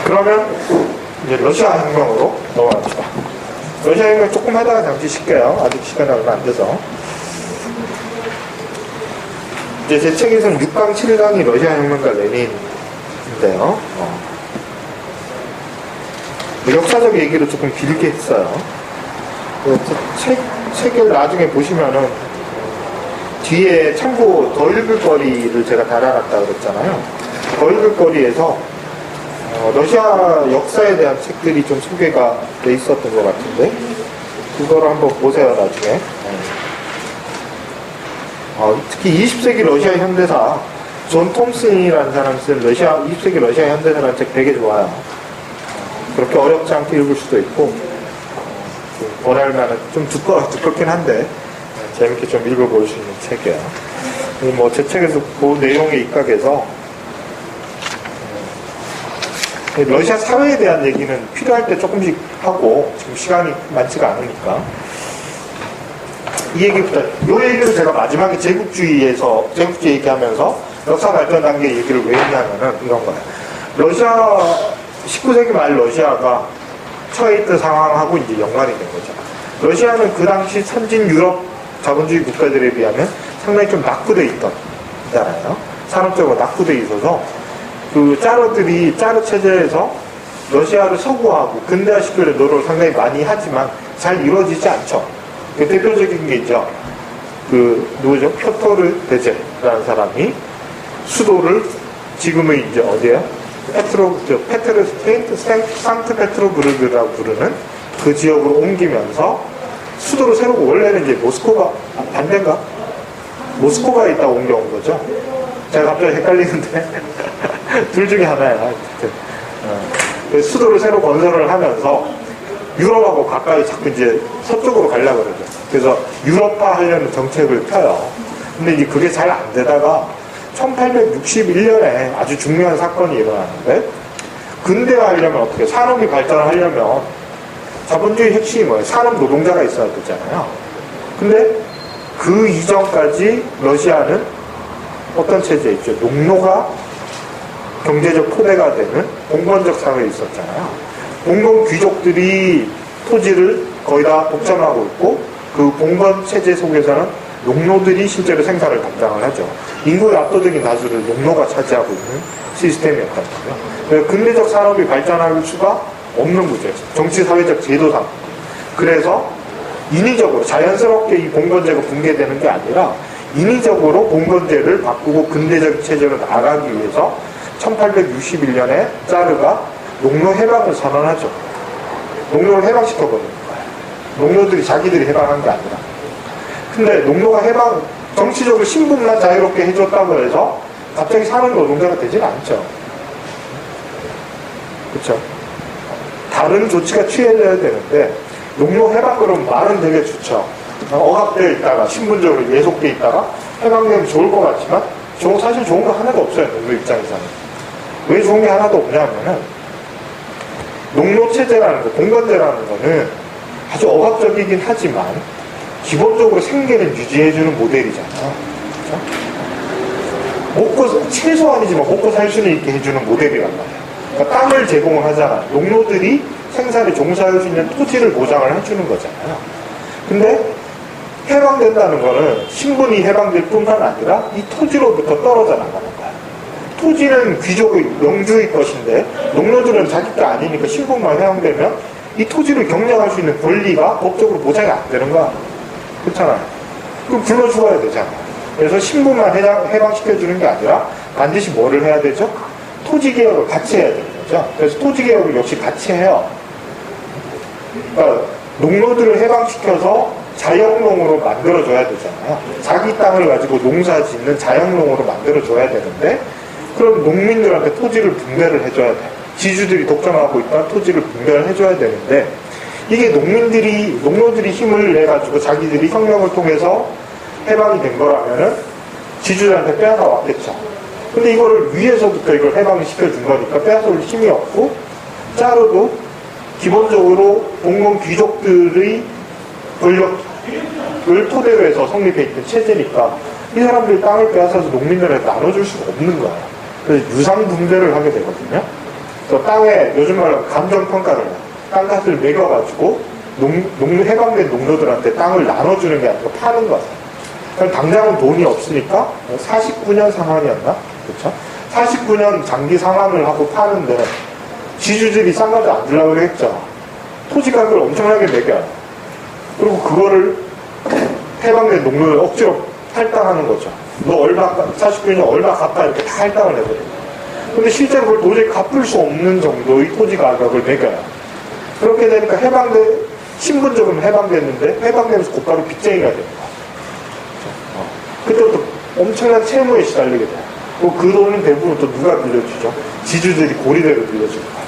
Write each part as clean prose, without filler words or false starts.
그러면 이제 러시아 혁명으로 넘어갑시다. 러시아 혁명 조금 하다가 잠시 쉴게요. 아직 시간이 얼마 안 돼서. 이제 제 책에서는 6강, 7강이 러시아 혁명과 레닌인데요. 역사적 얘기를 조금 길게 했어요. 책을 나중에 보시면은 뒤에 참고 더 읽을 거리를 제가 달아놨다 그랬잖아요. 더 읽을 거리에서 러시아 역사에 대한 책들이 좀 소개가 돼 있었던 것 같은데 그거를 한번 보세요 나중에. 특히 20세기 러시아 현대사 존 톰슨이라는 사람이 쓴 20세기 러시아 현대사라는 책 되게 좋아요. 그렇게 어렵지 않게 읽을 수도 있고 원할만은 좀 두껍긴 한데 재밌게 좀 읽어볼 수 있는 책이에요. 뭐 제 책에서 그 내용에 입각해서 러시아 사회에 대한 얘기는 필요할 때 조금씩 하고 지금 시간이 많지가 않으니까 이 얘기부터 이 얘기를 제가 마지막에 제국주의 얘기하면서 역사 발전 단계 얘기를 왜 했냐면은 이런 거예요. 러시아 19세기 말 러시아가 처해 있던 상황하고 이제 연관이 된 거죠. 러시아는 그 당시 선진 유럽 자본주의 국가들에 비하면 상당히 좀 낙후돼 있던 나라예요. 산업적으로 낙후돼 있어서 그 짜르 체제에서 러시아를 서구화하고 근대화시키려는 노력을 상당히 많이 하지만 잘 이루어지지 않죠. 그 대표적인 게 있죠. 누구죠? 표토르 데제라는 사람이 수도를 지금의 이제 어디에요? 상트페트로부르크라고 부르는 그 지역으로 옮기면서 수도를 새로 원래는 이제 모스크바 반대인가? 모스크바에 있다가 옮겨온 거죠. 제가 갑자기 헷갈리는데 둘 중에 하나야. 수도를 새로 건설을 하면서 유럽하고 가까이 자꾸 이제 서쪽으로 가려고 그러죠. 그래서 유럽화 하려는 정책을 펴요. 근데 이제 그게 잘 안 되다가 1861년에 아주 중요한 사건이 일어나는데 근대화 하려면 어떻게 산업이 발전하려면 자본주의 핵심이 뭐예요? 산업 노동자가 있어야 되잖아요. 근데 그 이전까지 러시아는 어떤 체제에 있죠? 농노가 경제적 토대가 되는 공권적 사회에 있었잖아요. 공권 귀족들이 토지를 거의 다 독점하고 있고 그 공권 체제 속에서는 농노들이 실제로 생산을 담당을 하죠. 인구의 압도적인 다수를 농노가 차지하고 있는 시스템이었단 말이에요. 근대적 산업이 발전할 수가 없는 구조였어요. 정치 사회적 제도상. 그래서 인위적으로 자연스럽게 이 봉건제가 붕괴되는 게 아니라 인위적으로 봉건제를 바꾸고 근대적 체제로 나가기 위해서 1861년에 짜르가 농노 해방을 선언하죠. 농노를 해방시켜버리는 거예요. 농노들이 자기들이 해방한 게 아니라. 근데 농노가 정치적으로 신분만 자유롭게 해줬다고 해서 갑자기 사는 노동자가 되지는 않죠. 그렇죠? 다른 조치가 취해져야 되는데 농노 해방 그러면 말은 되게 좋죠. 억압되어 있다가 신분적으로 예속돼 있다가 해방되면 좋을 것 같지만 사실 좋은 거 하나도 없어요. 농노 입장에서는. 왜 좋은 게 하나도 없냐면은 농노체제라는 거, 공건제라는 거는 아주 억압적이긴 하지만 기본적으로 생계를 유지해주는 모델이잖아요. 그렇죠? 최소한이지만 먹고 살 수는 있게 해주는 모델이란 말이에요. 그러니까 땅을 제공을 하잖아요. 농노들이 생산에 종사할 수 있는 토지를 보장을 해주는 거잖아요. 근데 해방된다는 거는 신분이 해방될 뿐만 아니라 이 토지로부터 떨어져 나가는 거예요. 토지는 귀족의 영주의 것인데 농노들은 자기 게 아니니까 신분만 해방되면 이 토지를 경영할 수 있는 권리가 법적으로 보장이 안 되는 거야. 그렇잖아요. 그럼 굶어 죽어야 되잖아요. 그래서 신분만 해방시켜주는 게 아니라 반드시 뭐를 해야 되죠? 토지개혁을 같이 해야 되는 거죠. 그래서 토지개혁을 역시 같이 해요. 그러니까 농노들을 해방시켜서 자영농으로 만들어줘야 되잖아요. 자기 땅을 가지고 농사 짓는 자영농으로 만들어줘야 되는데 그럼 농민들한테 토지를 분배를 해줘야 돼. 지주들이 독점하고 있던 토지를 분배를 해줘야 되는데 이게 농노들이 힘을 내가지고 자기들이 혁명을 통해서 해방이 된 거라면은 지주들한테 빼앗아 왔겠죠. 근데 이거를 위에서부터 이걸 해방을 시켜준 거니까 빼앗을 힘이 없고 짜르도 기본적으로 공공 귀족들의 권력을 토대로 해서 성립해 있던 체제니까 이 사람들이 땅을 빼앗아서 농민들한테 나눠줄 수가 없는 거예요. 그래서 유상분배를 하게 되거든요. 또 땅에 요즘 말로 감정평가를 해요. 땅값을 매겨가지고 해방된 농노들한테 땅을 나눠주는 게 아니고 파는 거죠. 당장은 돈이 없으니까 49년 상한이었나? 그렇죠? 49년 장기 상한을 하고 파는데 지주들이 싼 가격 안 주려고 그랬죠. 토지 가격을 엄청나게 매겨요. 그리고 그거를 해방된 농노를 억지로 할당하는 거죠. 너 얼마, 49년 얼마 갚아 이렇게 다 할당을 해버려요. 근데 실제로 그걸 도저히 갚을 수 없는 정도의 토지 가격을 매겨요. 그렇게 되니까 신분적으로 해방됐는데 해방되면서 곧바로 빚쟁이가 됩니다. 그때부터 엄청난 채무에 시달리게 돼요. 그 돈은 대부분 또 누가 빌려주죠? 지주들이 고리대로 빌려주는 거예요.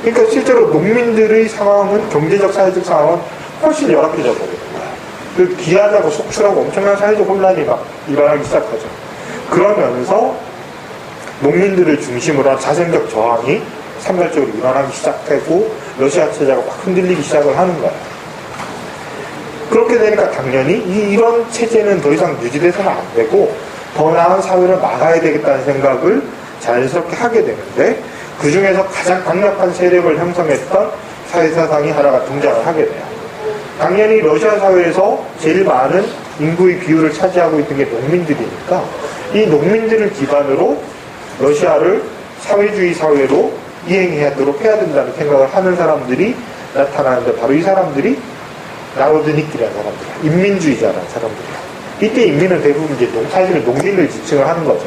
그러니까 실제로 농민들의 상황은, 경제적, 사회적 상황은 훨씬 열악해져 버리는 거예요. 그 기하자고 속출하고 엄청난 사회적 혼란이 막 일어나기 시작하죠. 그러면서 농민들을 중심으로 한 자생적 저항이 산발적으로 일어나기 시작하고 러시아 체제가 막 흔들리기 시작을 하는 거예요. 그렇게 되니까 당연히 이런 체제는 더 이상 유지돼서는 안 되고 더 나은 사회를 막아야 되겠다는 생각을 자연스럽게 하게 되는데, 그 중에서 가장 강력한 세력을 형성했던 사회사상이 하나가 등장을 하게 돼요. 당연히 러시아 사회에서 제일 많은 인구의 비율을 차지하고 있는 게 농민들이니까 이 농민들을 기반으로 러시아를 사회주의 사회로 이행하도록 해야 된다는 생각을 하는 사람들이 나타나는데, 바로 이 사람들이 나로드니키라는 사람들이야. 인민주의자라는 사람들이야. 이때 인민은 대부분 이제 사실은 농민을 지칭을 하는 거죠.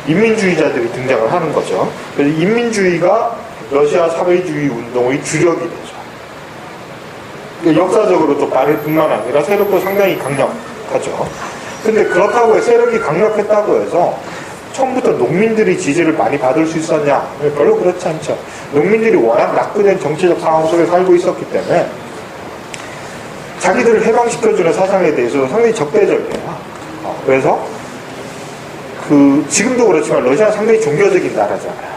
인민주의자들이 등장을 하는 거죠. 그래서 인민주의가 러시아 사회주의 운동의 주력이 되죠. 역사적으로도 말뿐만 아니라 세력도 상당히 강력하죠. 근데 그렇다고 해서 세력이 강력했다고 해서 처음부터 농민들이 지지를 많이 받을 수 있었냐? 별로 그렇지 않죠. 농민들이 워낙 낙후된 정치적 상황 속에 살고 있었기 때문에 자기들을 해방시켜주는 사상에 대해서 상당히 적대적이에요. 그래서 지금도 그렇지만 러시아는 상당히 종교적인 나라잖아요.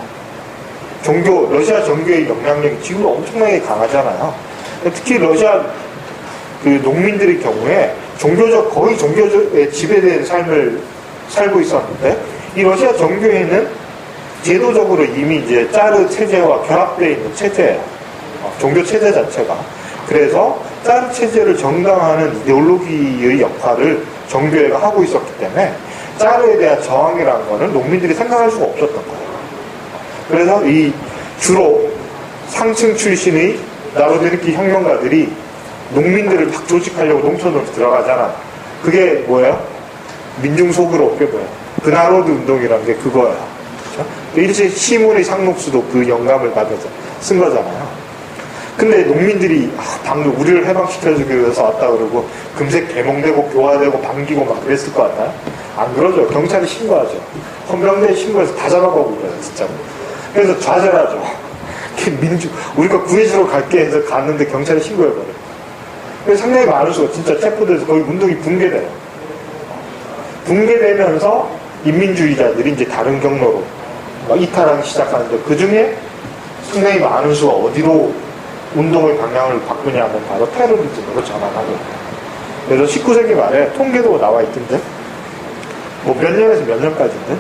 러시아 종교의 영향력이 지금도 엄청나게 강하잖아요. 특히 러시아 농민들의 경우에 거의 종교에 지배된 삶을 살고 있었는데, 이 러시아 종교에는 제도적으로 이미 이제 짜르 체제와 결합되어 있는 체제예요. 종교 체제 자체가. 그래서 짜르 체제를 정당화하는 이데올로기의 역할을 정교회가 하고 있었기 때문에 짜르에 대한 저항이라는 거는 농민들이 생각할 수가 없었던 거예요. 그래서 주로 상층 출신의 나로드니키 혁명가들이 농민들을 막 조직하려고 농촌으로 들어가잖아. 그게 뭐예요? 민중 속으로 어깨 뭐예요? 그나로드 운동이라는 게 그거예요. 그렇죠? 일제 시몬의 상록수도 그 영감을 받아서 쓴 거잖아요. 근데 농민들이 방금 우리를 해방시켜주기 위해서 왔다 그러고 금세 개몽되고 교화되고 반기고 막 그랬을 것 같나요? 안 그러죠. 경찰에 신고하죠. 헌병대에 신고해서 다 잡아가고 그래요, 진짜. 그래서 좌절하죠. 우리가 구해주러 갈게 해서 갔는데 경찰에 신고해버려요. 그래서 상당히 많은 수가 진짜 체포돼서 거의 운동이 붕괴돼요. 붕괴되면서 인민주의자들이 이제 다른 경로로 막 이탈하기 시작하는데, 그 중에 상당히 많은 수가 어디로 운동의 방향을 바꾸냐면 바로 테러리즘으로 전환하게 돼요. 그래서 19세기 말에 통계도 나와 있던데, 뭐 몇 년에서 몇 년까지인데,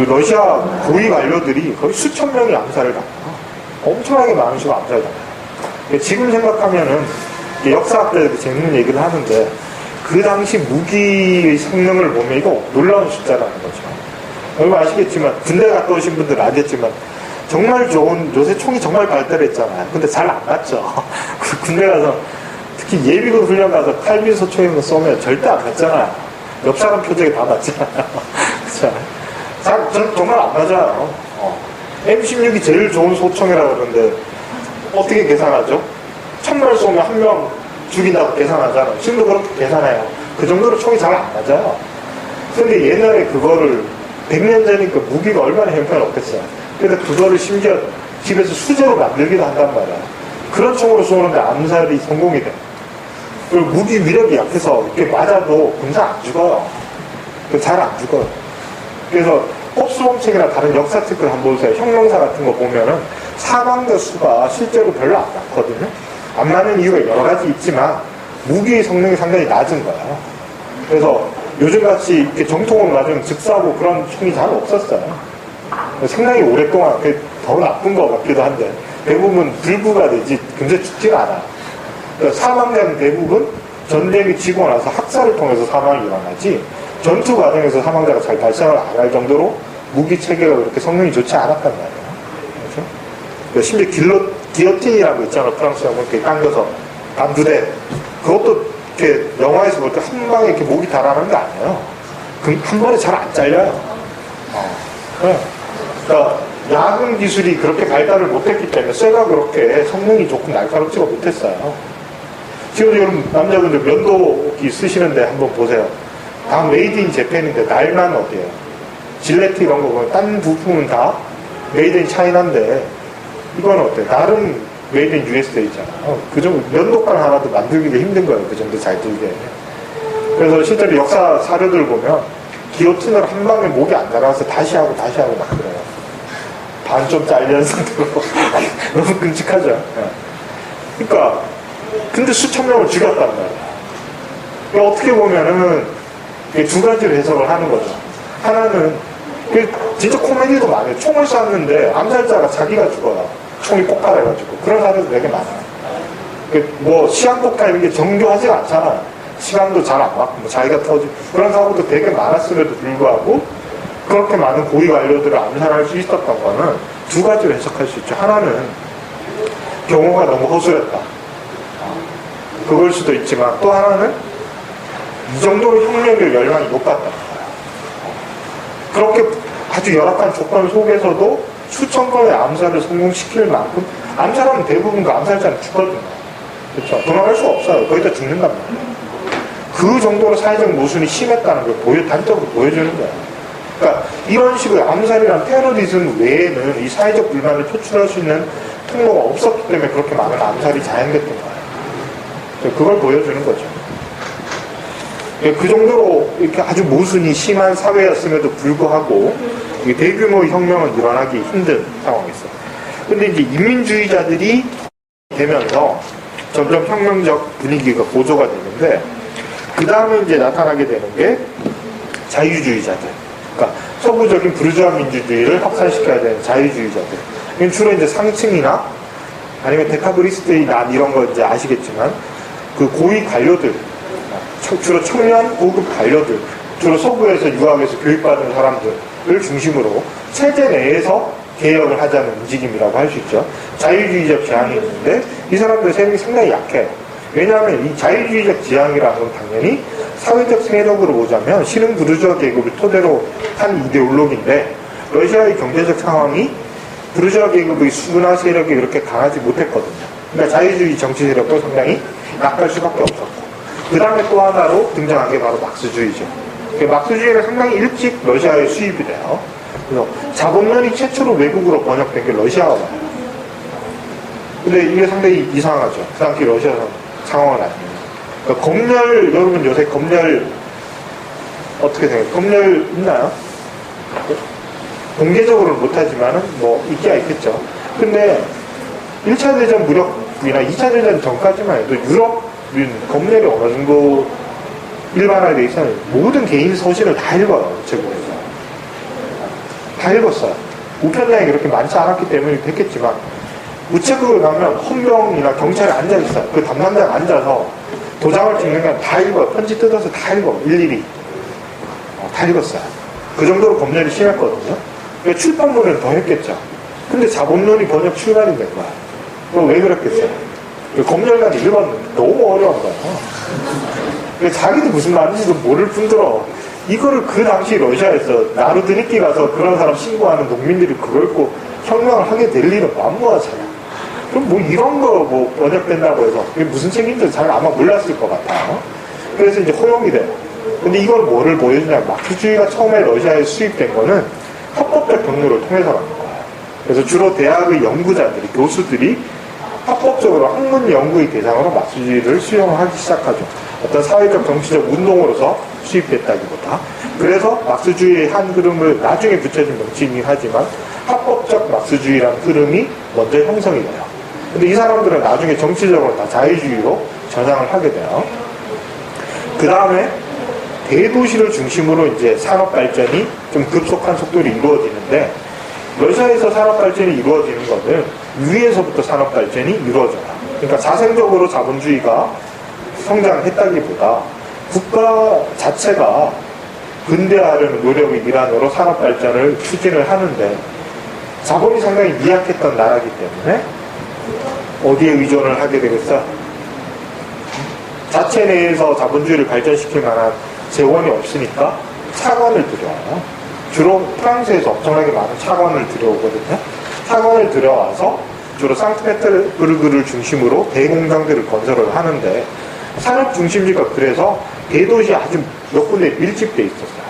러시아 고위 관료들이 거의 수천 명이 암살을 당해요. 엄청나게 많은 수가 암살을 당해요. 지금 생각하면은 역사학자들이 재밌는 얘기를 하는데, 그 당시 무기의 성능을 보면 이거 놀라운 숫자라는 거죠. 여러분 아시겠지만, 군대 갔다 오신 분들은 알겠지만, 정말 좋은, 요새 총이 정말 발달했잖아요. 근데 잘 안 맞죠. 군대 가서, 특히 예비군 훈련 가서 칼빈 소총이면 쏘면 절대 안 맞잖아요. 옆 사람 표정이 다 맞잖아요. 그쵸? 정말 안 맞아요. M16이 제일 좋은 소총이라고 그러는데, 어떻게 계산하죠? 1000발 쏘면 한 명 죽인다고 계산하잖아요. 지금도 그렇게 계산해요. 그 정도로 총이 잘 안 맞아요. 근데 옛날에 그거를 100년 전이니까 무기가 얼마나 형편없겠어요. 그래서 그거를 심지어 집에서 수제로 만들기도 한단 말이야. 그런 총으로 쏘는데 암살이 성공이 돼. 그리고 무기 위력이 약해서 이렇게 맞아도 군사 안 죽어요. 잘 안 죽어요. 그래서 홉스범책이나 다른 역사책을 한번 보세요. 혁명사 같은 거 보면은 사망자 수가 실제로 별로 안 많거든요. 안 많은 이유가 여러 가지 있지만 무기의 성능이 상당히 낮은 거예요. 그래서 요즘같이 이렇게 정통으로 맞으면 즉사하고 그런 총이 잘 없었어요. 상당히 오랫동안 더 나쁜 것 같기도 한데 대부분 불구가 되지 근데 죽지가 않아. 그러니까 사망자는 대부분 전쟁이 지고 나서 학살을 통해서 사망이 일어나지 전투 과정에서 사망자가 잘 발생을 안 할 정도로 무기 체계가 그렇게 성능이 좋지 않았단 말이에요. 그렇죠? 그러니까 심지어 기어틴이라고 있잖아요. 프랑스 영문 이렇게 당겨서 단두대. 그것도 이렇게 영화에서 볼 때 한 방에 이렇게 목이 달아나는 게 아니에요. 한 번에 잘 안 잘려요. 네. 그러니까 야근 기술이 그렇게 발달을 못했기 때문에 쇠가 그렇게 성능이 좋고 날카롭지가 못했어요. 지금 여러분 남자분들 면도기 쓰시는데 한번 보세요. 다 메이드 인 재팬인데 날만 어디에요? 질레트 이런 거 보면 딴 부품은 다 메이드 인 차이나인데 이건 어때? 나름 메이드 인 USA잖아요. 그 정도 면도칼 하나도 만들기가 힘든 거예요. 그 정도 잘 들게. 그래서 실제로 역사 사료들 보면 기어틴을 한 방에 목이 안 달아서 다시 하고 막 그래요. 반 좀 잘리는 상태로. 너무 끔찍하죠. 그러니까 근데 수천 명을 죽였단 말이에요. 그러니까 어떻게 보면은 두 가지로 해석을 하는 거죠. 하나는 진짜 코미디도 많아요. 총을 쐈는데 암살자가 자기가 죽어요. 총이 폭발해가지고. 그런 사례도 되게 많아요. 뭐 시한폭탄 이런 게 정교하지가 않잖아요. 시간도 잘 안 맞고 뭐 자기가 터지고 그런 사고도 되게 많았음에도 불구하고 그렇게 많은 고위 관료들을 암살할 수 있었던 거는 두 가지로 해석할 수 있죠. 하나는 경호가 너무 허술했다. 그걸 수도 있지만 또 하나는 이 정도로 혁명의 열망이 높았다. 그렇게 아주 열악한 조건 속에서도 수천 건의 암살을 성공시킬 만큼 암살하면 대부분 그 암살자는 죽거든요. 그렇죠? 도망갈 수 없어요. 거의 다 죽는단 말이에요. 그 정도로 사회적 모순이 심했다는 걸 단적으로 보여주는 거예요. 그러니까 이런 식의 암살이란 테러리즘 외에는 이 사회적 불만을 표출할 수 있는 통로가 없었기 때문에 그렇게 많은 암살이 자행됐던 거예요. 그걸 보여주는 거죠. 그 정도로 이렇게 아주 모순이 심한 사회였음에도 불구하고 대규모 혁명은 일어나기 힘든 상황이었어요. 근데 이제 인민주의자들이 되면서 점점 혁명적 분위기가 고조가 되는데 그 다음에 이제 나타나게 되는 게 자유주의자들. 그러니까 서구적인 부르주아 민주주의를 확산시켜야 되는 자유주의자들. 이건 주로 이제 상층이나 아니면 데카브리스트의 난 이런 거 이제 아시겠지만 그 고위 관료들, 주로 청년 고급 관료들, 주로 서구에서 유학에서 교육받은 사람들을 중심으로 체제 내에서 개혁을 하자는 움직임이라고 할 수 있죠. 자유주의적 지향이 있는데 이 사람들 세력이 상당히 약해요. 왜냐하면 이 자유주의적 지향이라는 건 당연히 사회적 세력으로 보자면 신흥 부르주아 계급을 토대로 한 이데올로기인데 러시아의 경제적 상황이 부르주아 계급의 수군화 세력이 그렇게 강하지 못했거든요. 그러니까 자유주의 정치 세력도 상당히 약할 수밖에 없었고 그 다음에 또 하나로 등장한 게 바로 막스주의죠. 막스주의는 상당히 일찍 러시아에 수입이 돼요. 그래서 자본론이 최초로 외국으로 번역된 게 러시아어예요. 근데 이게 상당히 이상하죠. 그 당시 러시아 상황을 아니면. 그러니까 검열, 여러분 요새 검열 어떻게 생각해요? 검열 있나요? 공개적으로는 못하지만은 뭐 있기야 있겠죠. 근데 1차 대전 무력이나 2차 대전 전까지만 해도 유럽은 검열이 어느 정도 일반화돼 있어요. 모든 개인 서신을 다 읽어요. 제국에서. 다 읽었어요. 우편량이 그렇게 많지 않았기 때문에 됐겠지만 우체국을 가면 헌병이나 경찰이 앉아있어요. 그 담당자가 앉아서 도장을 찍는 건 다 읽어요. 편지 뜯어서 다 읽어. 일일이. 다 읽었어요. 그 정도로 검열이 심했거든요. 그러니까 출판물은 더 했겠죠. 근데 자본론이 번역 출간이 된 거야. 그럼 왜 그랬겠어요? 검열관이 읽었는데 너무 어려운 거야. 그러니까 자기도 무슨 말인지도 모를 뿐더러 이거를 그 당시 러시아에서 나루드니키 가서 그런 사람 신고하는 농민들이 그걸 읽고 혁명을 하게 될 일은 만무하잖아. 그럼 뭐 이런 거 뭐 번역된다고 해서 그게 무슨 책인지 잘 아마 몰랐을 것 같아요. 그래서 이제 허용이 돼요. 근데 이걸 뭐를 보여주냐면 막스주의가 처음에 러시아에 수입된 거는 합법적 경로를 통해서라는 거예요. 그래서 주로 대학의 연구자들이, 교수들이 합법적으로 학문 연구의 대상으로 막스주의를 수용하기 시작하죠. 어떤 사회적 정치적 운동으로서 수입됐다기보다. 그래서 막스주의의 한 흐름을 나중에 붙여진 명칭이긴 하지만 합법적 막스주의라는 흐름이 먼저 형성이 돼요. 근데 이 사람들은 나중에 정치적으로 다 자유주의로 전향을 하게 돼요. 그 다음에 대도시를 중심으로 이제 산업 발전이 좀 급속한 속도로 이루어지는데 러시아에서 산업 발전이 이루어지는 것은 위에서부터 산업 발전이 이루어져요. 그러니까 자생적으로 자본주의가 성장했다기보다 국가 자체가 근대화하려는 노력의 일환으로 산업 발전을 추진을 하는데 자본이 상당히 미약했던 나라이기 때문에 어디에 의존을 하게 되겠어? 자체 내에서 자본주의를 발전시킬 만한 재원이 없으니까 차관을 들여와요. 주로 프랑스에서 엄청나게 많은 차관을 들여오거든요. 차관을 들여와서 주로 상트페테르부르크를 중심으로 대공장들을 건설을 하는데 산업 중심지가 그래서 대도시 아주 몇 군데 밀집돼 있었어요.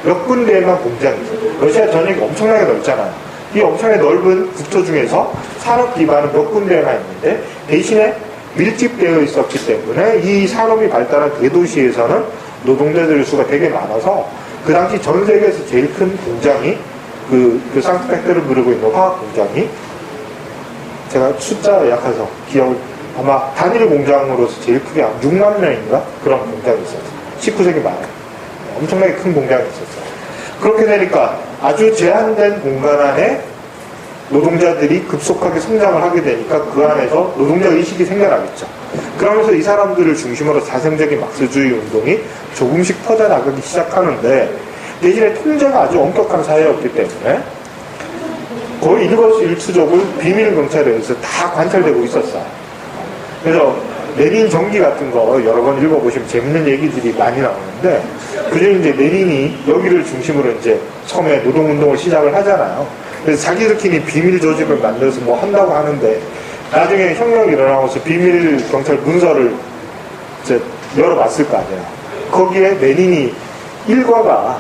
몇 군데에만 공장이 있어요. 러시아 전역이 엄청나게 넓잖아요. 이 엄청나게 넓은 국토 중에서 산업 기반은 몇 군데나 있는데 대신에 밀집되어 있었기 때문에 이 산업이 발달한 대도시에서는 노동자들의 수가 되게 많아서 그 당시 전 세계에서 제일 큰 공장이 그 상트페테르부르크에 있는 화학 공장이 제가 숫자가 약해서 기억을 아마 단일 공장으로서 제일 크게 한 6만 명인가 그런 공장이 있었어요. 19세기 말에 엄청나게 큰 공장이 있었어요. 그렇게 되니까 아주 제한된 공간 안에 노동자들이 급속하게 성장을 하게 되니까 그 안에서 노동자 의식이 생겨나겠죠. 그러면서 이 사람들을 중심으로 자생적인 막스주의 운동이 조금씩 퍼져나가기 시작하는데 대신에 통제가 아주 엄격한 사회였기 때문에 거의 일거수일투족을 비밀경찰에 의해서 다 관찰되고 있었어요. 그래서 레닌 전기 같은 거 여러 번 읽어보시면 재밌는 얘기들이 많이 나오는데 그중에 이제 레닌이 여기를 중심으로 이제 처음에 노동운동을 시작을 하잖아요. 그래서 자기들끼리 비밀 조직을 만들어서 뭐 한다고 하는데 나중에 혁명이 일어나면서 비밀 경찰 문서를 이제 열어봤을 거 아니에요. 거기에 레닌이 일과가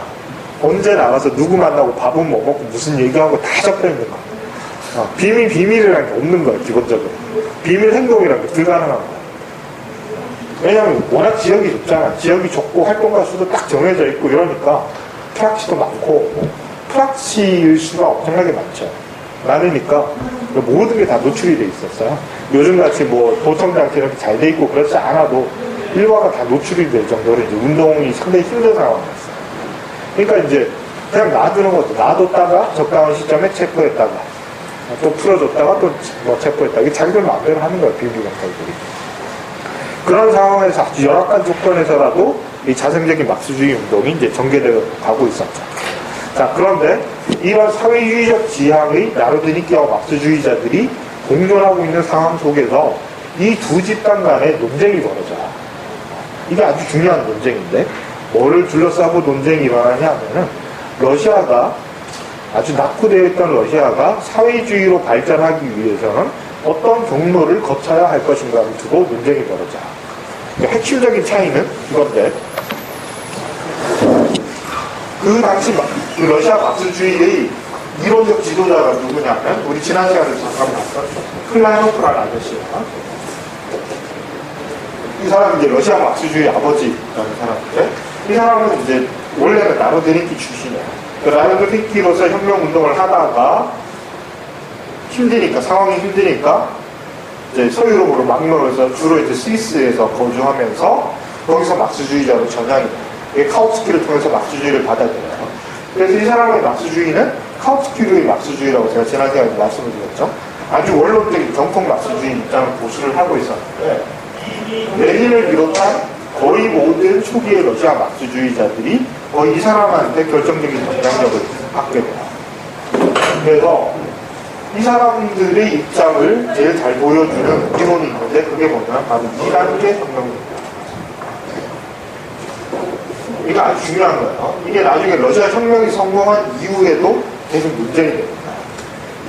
언제 나가서 누구 만나고 밥은 뭐 먹고 무슨 얘기하고 다 적혀 있는 거예요. 비밀이라는 게 없는 거예요, 기본적으로. 비밀 행동이라는 게 불가능한 거예요. 왜냐면 워낙 지역이 좁잖아. 지역이 좁고 활동가 수도 딱 정해져 있고 이러니까 프락치도 많고 프락치일 수가 엄청나게 많죠. 많으니까 모든 게 다 노출이 돼 있었어요. 요즘같이 뭐 도청장치 이렇게 잘 돼 있고 그렇지 않아도 일과가 다 노출이 될 정도로 이제 운동이 상당히 힘든 상황이었어요. 그러니까 이제 그냥 놔두는 거죠. 놔뒀다가 적당한 시점에 체포했다가 또 풀어줬다가 또 뭐 체포했다가 이게 자기들 마음대로 하는 거예요. 비밀경찰들이. 그런 상황에서 아주 열악한 조건에서라도 이 자생적인 막스주의 운동이 이제 전개되어 가고 있었죠. 자, 그런데 이런 사회주의적 지향의 나르드니키와 막스주의자들이 공존하고 있는 상황 속에서 이 두 집단 간의 논쟁이 벌어져요. 이게 아주 중요한 논쟁인데 뭐를 둘러싸고 논쟁이 일어나냐 하면은 러시아가 아주 낙후되어 있던 러시아가 사회주의로 발전하기 위해서는 어떤 경로를 거쳐야 할 것인가를 두고 논쟁이 벌어져요. 핵심적인 차이는 이건데 그 당시 그 러시아 막스주의의 이론적 지도자가 누구냐면 우리 지난 시간에 잠깐 봤던 클라이노프라는 아저씨야. 이 사람이 이제 러시아 막스주의 아버지라는 사람인데 이 사람은 이제 원래는 나르드니키 출신이야. 그 나르드니키로서 혁명운동을 하다가 힘드니까 상황이 힘드니까 이제 서유럽으로 막론해서 주로 이제 스위스에서 거주하면서 거기서 막스주의자로 전향이 돼요. 카우츠키를 통해서 막스주의를 받아들여요. 그래서 이 사람의 막스주의는 카우츠키류의 막스주의라고 제가 지난 시간에 말씀을 드렸죠. 아주 원론적인 정통 막스주의 입장을 보수를 하고 있었는데 레닌을 비롯한 거의 모든 초기의 러시아 막스주의자들이 거의 이 사람한테 결정적인 영향력을 받게 돼요. 그래서 이 사람들의 입장을 제일 잘 보여주는 이론이 있는데 그게 뭐냐면 바로 2단계 혁명입니다. 이게 아주 중요한 거예요. 이게 나중에 러시아 혁명이 성공한 이후에도 계속 문제가 됩니다.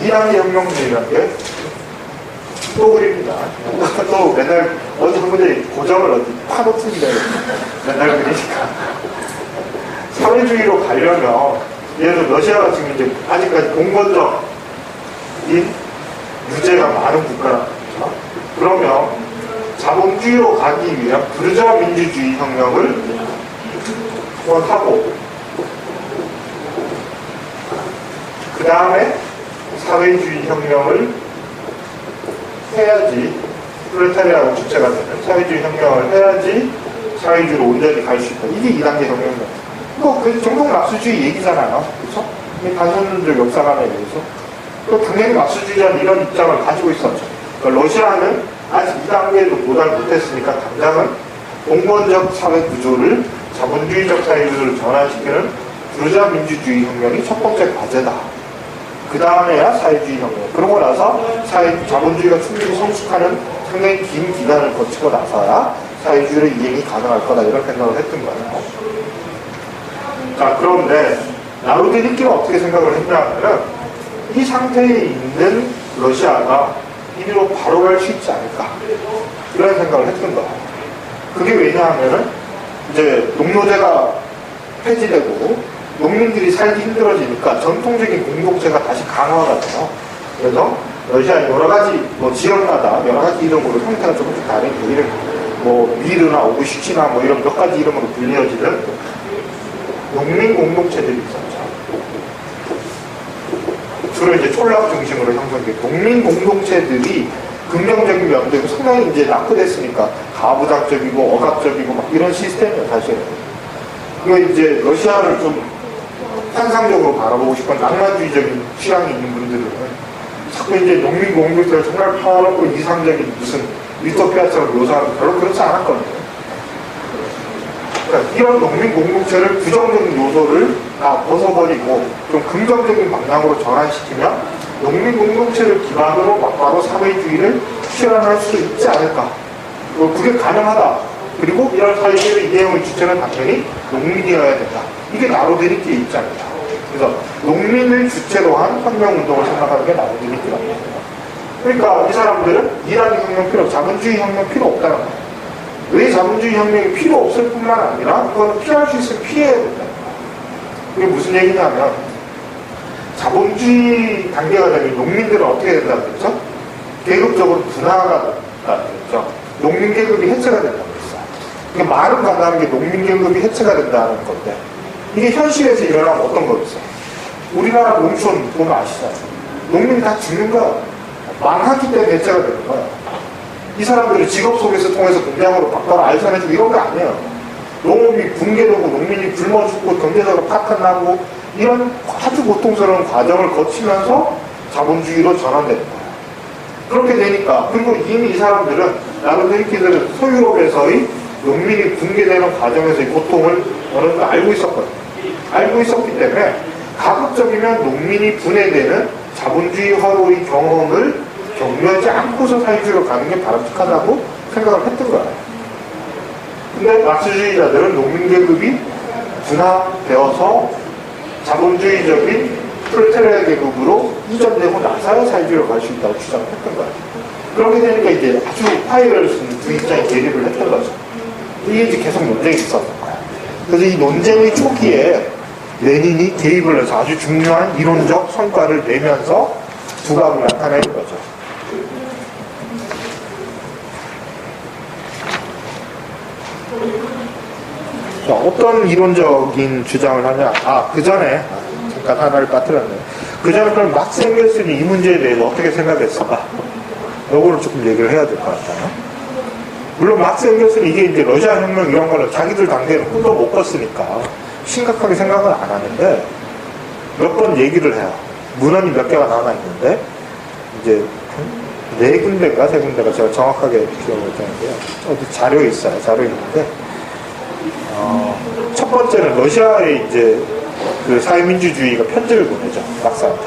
2단계 혁명주의라는 게 또 그립니다. 또 맨날 어디 한 군데 고정을 어디 파놓습니다. 맨날 그러니까. 사회주의로 가려면 예를 들어 러시아가 지금 이제 아직까지 공건적인 유죄가 많은 국가라는 거죠. 그러면 자본주의로 가기 위한 부르주아 민주주의 혁명을 하고 그 다음에 사회주의 혁명을 해야지 프롤레타리아가 주체가 되는 사회주의 혁명을 해야지 사회주의로 온전히 갈 수 있다. 이게 2단계 혁명입니다. 뭐 그 정통 막스주의 얘기잖아요. 그렇죠? 반선적 역사관에 의해서 또 당연히 막스주의자는 이런 입장을 가지고 있었죠. 그러니까 러시아는 아직 이 단계에도 도달 못했으니까 당장은 공권적 사회 구조를 자본주의적 사회 구조를 전환시키는 부르주아 민주주의 혁명이 첫 번째 과제다. 그 다음에야 사회주의 혁명. 그러고 나서 자본주의가 충분히 성숙하는 상당히 긴 기간을 거치고 나서야 사회주의의 이행이 가능할 거다. 이런 생각을 했던 거예요. 자, 그런데 나루디니키가 어떻게 생각을 했냐면은 이 상태에 있는 러시아가 이리로 바로 갈 수 있지 않을까. 이런 생각을 했던 거예요. 그게 왜냐하면은 이제 농노제가 폐지되고 농민들이 살기 힘들어지니까 전통적인 공동체가 다시 강화가 돼요. 그래서 러시아 여러 가지 지역마다 여러 가지 이름으로 형태가 조금씩 다른 이름 미르나 오브시치나 이런 몇 가지 이름으로 불려지는 농민 공동체들이 있었죠. 주로 이제 촌락 중심으로 형성된 농민 공동체들이 긍정적인 면도 있고 상당히 이제 낙후됐으니까 가부장적이고 억압적이고 막 이런 시스템이에요, 사실은. 이거 이제 러시아를 좀 환상적으로 바라보고 싶은 낭만주의적인 취향이 있는 분들은 자꾸 이제 농민 공동체를 정말 평화롭고 이상적인 무슨 유토피아처럼 묘사하면 별로 그렇지 않았거든요. 그러니까 이런 농민 공동체를 부정적인 요소를 다 벗어버리고 좀 긍정적인 방향으로 전환시키면 농민 공동체를 기반으로 막바로 사회주의를 실현할 수 있지 않을까. 그게 가능하다. 그리고 이런 사회주의의 이행의 주체는 당연히 농민이어야 된다. 이게 나루디니키의 입장이다. 그래서 농민을 주체로 한 혁명운동을 생각하는 게 나루디니키라고 합니다. 그러니까 이 사람들은 이란의 혁명 필요, 자본주의 혁명 필요 없다는 거예요. 왜 자본주의 혁명이 필요 없을 뿐만 아니라 그거는 피할 수 있으면 피해야 된다. 이게 무슨 얘기냐면 자본주의 단계가 되면 농민들은 어떻게 된다고 그랬죠? 계급적으로 분화가 된다고 그랬죠. 농민 계급이 해체가 된다고 그랬어요. 이게 말은 간다는 게 농민 계급이 해체가 된다는 건데 이게 현실에서 일어나면 어떤 거겠어요? 우리나라 농촌 보면 아시잖아요. 농민이 다 죽는 거야. 망하기 때문에 해체가 되는 거야. 이 사람들이 직업 속에서 통해서 공장으로 바꿔라 알선해주고 이런 거 아니에요. 농업이 붕괴되고 농민이 굶어 죽고 경제적으로 파탄나고 이런 아주 고통스러운 과정을 거치면서 자본주의로 전환되는 거예요. 그렇게 되니까 그리고 이미 이 사람들은 나루디니키들은 소유럽에서의 농민이 붕괴되는 과정에서의 고통을 어느 정도 알고 있었거든요. 알고 있었기 때문에 가급적이면 농민이 분해되는 자본주의화로의 경험을 경유하지 않고서 사회주의로 가는 게 바람직하다고 생각을 했던 거예요. 근데 막스주의자들은 농민계급이 분화되어서 자본주의적인 프롤레타리아 계급으로 이전되고 나서야 사회주의로 갈 수 있다고 주장을 했던 거예요. 그렇게 되니까 이제 아주 파이를 쓰는 두 입장이 대립을 했던 거죠. 이게 이제 계속 논쟁이 있었던 거예요. 그래서 이 논쟁의 초기에 레닌이 개입을 해서 아주 중요한 이론적 성과를 내면서 두각을 나타내는 거죠. 자, 어떤 이론적인 주장을 하냐. 그 전에 잠깐 하나를 빠뜨렸네요. 그 전에 그럼 막스 엥겔스는 이 문제에 대해서 어떻게 생각했을까? 요거를 조금 얘기를 해야 될 것 같아요. 물론 막스 엥겔스는 이게 이제 러시아 혁명 이런 거는 자기들 당대에는 꿈도 못 꿨으니까 심각하게 생각은 안 하는데 몇 번 얘기를 해요. 문헌이 몇 개가 남아 있는데 이제 네 군데인가 세 군데가 제가 정확하게 기억을 못하는데요. 어디 자료에 있어요. 자료에 있는데 첫 번째는 러시아의 이제 그 사회민주주의가 편지를 보내죠. 막스한테.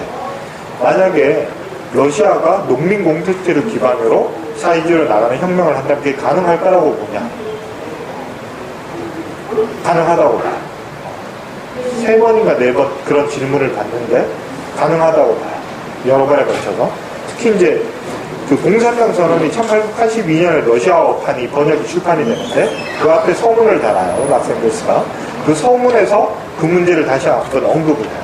만약에 러시아가 농민 공택제를 기반으로 사회주의로 나가는 혁명을 한다면 그게 가능할까라고 보냐? 가능하다고 봐요. 세 번인가 네 번 그런 질문을 받는데 가능하다고 봐요. 여러 번에 걸쳐서. 특히 이제 그 공산당 선언이 1882년에 러시아어판이 번역이 출판이 되는데 그 앞에 서문을 달아요. 막스 엥겔스가. 그 서문에서 그 문제를 다시 한번 언급을 해요.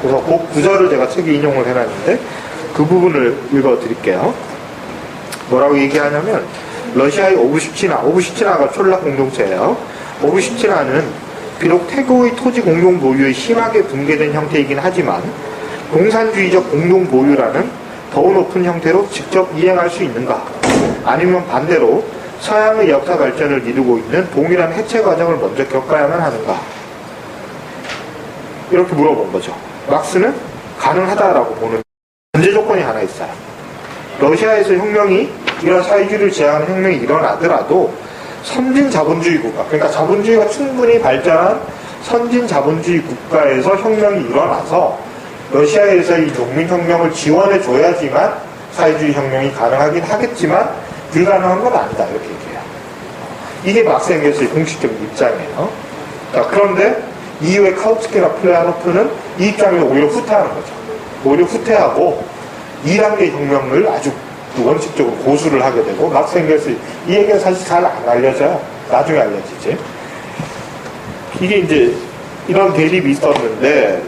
그래서 그 구절을 제가 책에 인용을 해놨는데 그 부분을 읽어드릴게요. 뭐라고 얘기하냐면 러시아의 오브시치나가 촌락 공동체예요. 오브시치나는 비록 태고의 토지 공동 보유의 심하게 붕괴된 형태이긴 하지만 공산주의적 공동 보유라는 더 높은 형태로 직접 이행할 수 있는가? 아니면 반대로 서양의 역사 발전을 이루고 있는 동일한 해체 과정을 먼저 겪어야만 하는가? 이렇게 물어본 거죠. 막스는 가능하다라고 보는 전제 조건이 하나 있어요. 러시아에서 혁명이, 이런 사회주의를 제한하는 혁명이 일어나더라도 선진 자본주의 국가, 그러니까 자본주의가 충분히 발전한 선진 자본주의 국가에서 혁명이 일어나서 러시아에서 이 농민혁명을 지원해 줘야지만 사회주의 혁명이 가능하긴 하겠지만 불가능한 건 아니다, 이렇게 얘기해요. 이게 막스 엥겔스의 공식적인 입장이에요. 자, 그런데 이후에 카우츠키나 플레하노프는 이 입장에서 오히려 후퇴하는 거죠. 오히려 후퇴하고 2단계 혁명을 아주 원칙적으로 고수를 하게 되고, 막스 엥겔스 이 얘기는 사실 잘 안 알려져요. 나중에 알려지지. 이게 이제 이런 대립이 있었는데,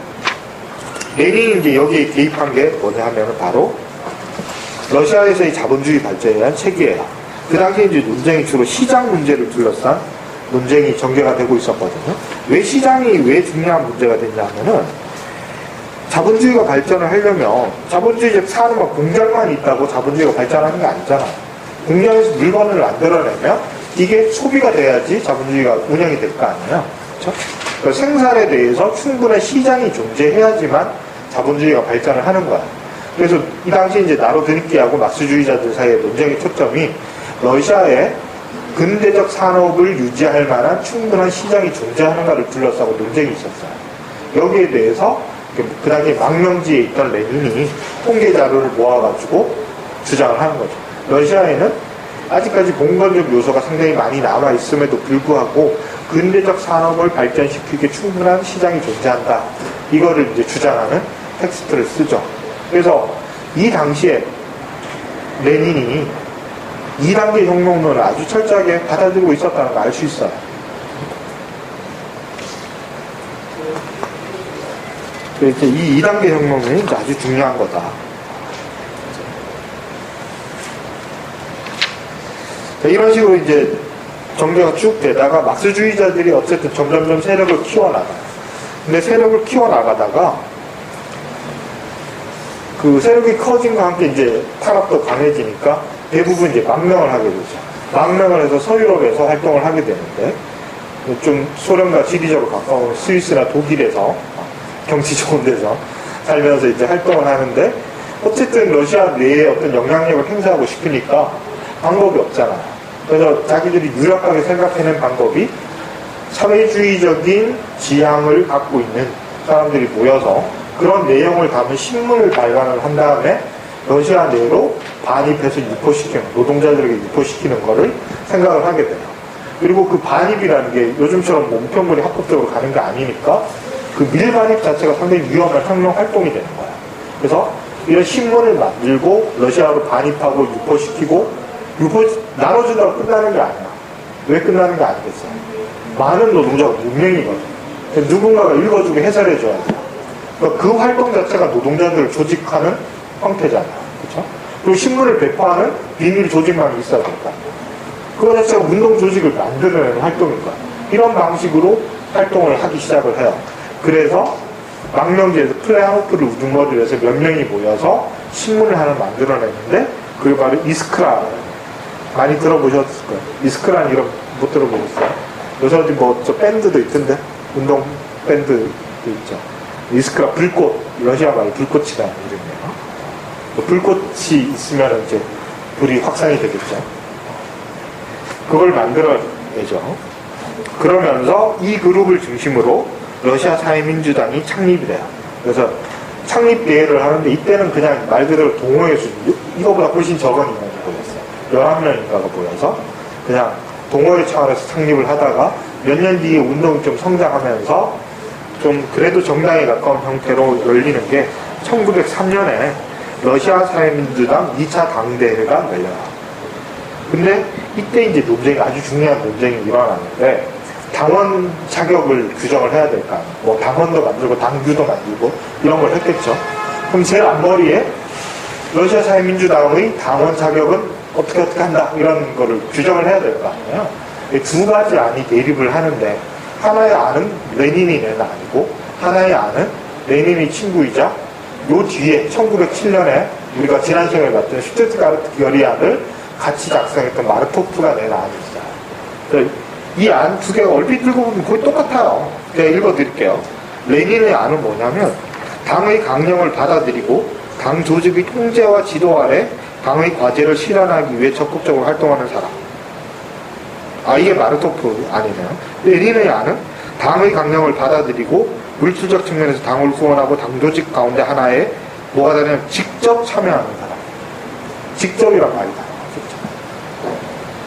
레닌이 이제 여기에 개입한 게 뭐냐 하면은 바로 러시아에서의 자본주의 발전에 대한 책이에요. 그 당시에 이제 논쟁이 주로 시장 문제를 둘러싼 논쟁이 전개가 되고 있었거든요. 왜 시장이 왜 중요한 문제가 됐냐면은, 자본주의가 발전을 하려면 자본주의적 산업과 공장만 있다고 자본주의가 발전하는 게 아니잖아요. 공장에서 물건을 만들어내면 이게 소비가 돼야지 자본주의가 운영이 될 거 아니에요. 그렇죠? 그러니까 생산에 대해서 충분한 시장이 존재해야지만 자본주의가 발전을 하는 거야. 그래서 이 당시 이제 나로드니키하고 막스주의자들 사이의 논쟁의 초점이 러시아의 근대적 산업을 유지할 만한 충분한 시장이 존재하는가를 둘러싸고 논쟁이 있었어요. 여기에 대해서 그 당시에 망명지에 있던 레닌이 통계 자료를 모아가지고 주장을 하는 거죠. 러시아에는 아직까지 봉건적 요소가 상당히 많이 남아있음에도 불구하고 근대적 산업을 발전시키기에 충분한 시장이 존재한다. 이거를 이제 주장하는 텍스트를 쓰죠. 그래서 이 당시에 레닌이 2단계 혁명론을 아주 철저하게 받아들이고 있었다는 걸 알 수 있어요. 그래서 이 2단계 혁명론이 아주 중요한 거다. 이런 식으로 이제 전개가 쭉 되다가 막스주의자들이 어쨌든 점점점 세력을 키워나가요. 근데 세력을 키워나가다가 그 세력이 커진과 함께 이제 탄압도 강해지니까 대부분 이제 망명을 하게 되죠. 망명을 해서 서유럽에서 활동을 하게 되는데, 좀 소련과 지리적으로 가까운 스위스나 독일에서 경치 좋은 데서 살면서 이제 활동을 하는데, 어쨌든 러시아 내에 어떤 영향력을 행사하고 싶으니까 방법이 없잖아요. 그래서 자기들이 유력하게 생각해낸 방법이 사회주의적인 지향을 갖고 있는 사람들이 모여서 그런 내용을 담은 신문을 발간을 한 다음에 러시아 내로 반입해서 유포시키는, 노동자들에게 유포시키는 거를 생각을 하게 돼요. 그리고 그 반입이라는 게 요즘처럼 뭐 우편물이 합법적으로 가는 게 아니니까 그 밀반입 자체가 상당히 위험한 혁명 활동이 되는 거예요. 그래서 이런 신문을 만들고 러시아로 반입하고 유포시키고, 나눠준다고 끝나는 게 아니야. 왜 끝나는 게 아니겠어요? 많은 노동자가 문명이거든. 누군가가 읽어주고 해설해줘야 돼요. 그러니까 그 활동 자체가 노동자들을 조직하는 형태잖아요. 그렇죠? 그리고 신문을 배포하는 비밀 조직망이 있어야 될까. 그거 자체가 운동 조직을 만들어내는 활동인 거야. 이런 방식으로 활동을 하기 시작을 해요. 그래서 망명지에서 플레하노프를 우두머리로 해서 몇 명이 모여서 신문을 하나 만들어내는데, 그게 바로 이스크라. 많이 들어보셨을 거예요. 이스크라는 이름 못 들어보셨어요? 요새 어디 뭐 저 밴드도 있던데, 운동 밴드도 있죠. 이스크라, 불꽃, 러시아 말로 불꽃이라는 이름이에요. 불꽃이 있으면 이제 불이 확산이 되겠죠. 그걸 만들어내죠. 그러면서 이 그룹을 중심으로 러시아 사회민주당이 창립이 돼요. 그래서 창립 대회를 하는데, 이때는 그냥 말 그대로 동호회 수준, 이거보다 훨씬 적은 인원이 모였어요. 11명인가가 모여서 그냥 동호회 차원에서 창립을 하다가 몇 년 뒤에 운동이 좀 성장하면서 좀 그래도 정당에 가까운 형태로 열리는 게 1903년에 러시아 사회민주당 2차 당대회가 열려요. 근데 이때 이제 논쟁이, 아주 중요한 논쟁이 일어나는데, 당원 자격을 규정을 해야 될까? 뭐 당원도 만들고 당규도 만들고 이런 걸 했겠죠. 그럼 제일 앞머리에 러시아 사회민주당의 당원 자격은 어떻게 한다, 이런 거를 규정을 해야 될 거 아니에요. 두 가지 안이 대립을 하는데, 하나의 안은 레닌이 낸 안이고, 하나의 안은 레닌의 친구이자 요 뒤에 1907년에 우리가 지난 시간에 봤던 슈투트가르트 결의안을 같이 작성했던 마르토프가 낸 안이 있어요. 이 안 두 개가 얼핏 들고 보면 거의 똑같아요. 제가 읽어드릴게요. 레닌의 안은 뭐냐면, 당의 강령을 받아들이고 당 조직의 통제와 지도 아래 당의 과제를 실현하기 위해 적극적으로 활동하는 사람. 이게 마르토프 아니네요. 레닌의 안은 당의 강령을 받아들이고 물질적 측면에서 당을 후원하고 당 조직 가운데 하나에 뭐가 되냐면 직접 참여하는 사람. 직접이란 말이다.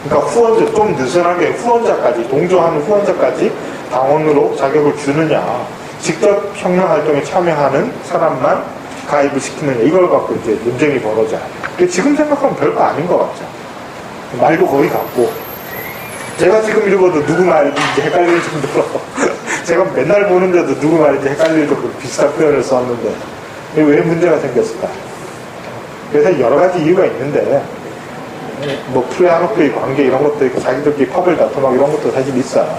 그러니까 후원자, 좀 느슨하게 후원자까지, 동조하는 후원자까지 당원으로 자격을 주느냐, 직접 혁명활동에 참여하는 사람만 가입을 시키느냐, 이걸 갖고 이제 논쟁이 벌어져요. 근데 지금 생각하면 별거 아닌 것 같죠. 말도 거의 같고, 제가 지금 읽어도 누구 말인지 헷갈릴 정도로, 제가 맨날 보는데도 누구 말인지 헷갈릴 정도로 비슷한 표현을 썼는데, 왜 문제가 생겼을까? 그래서 여러 가지 이유가 있는데, 뭐 프레아노프의 관계 이런 것도 있고 자기들끼리 팝을 다툼하고 이런 것도 사실 있어요.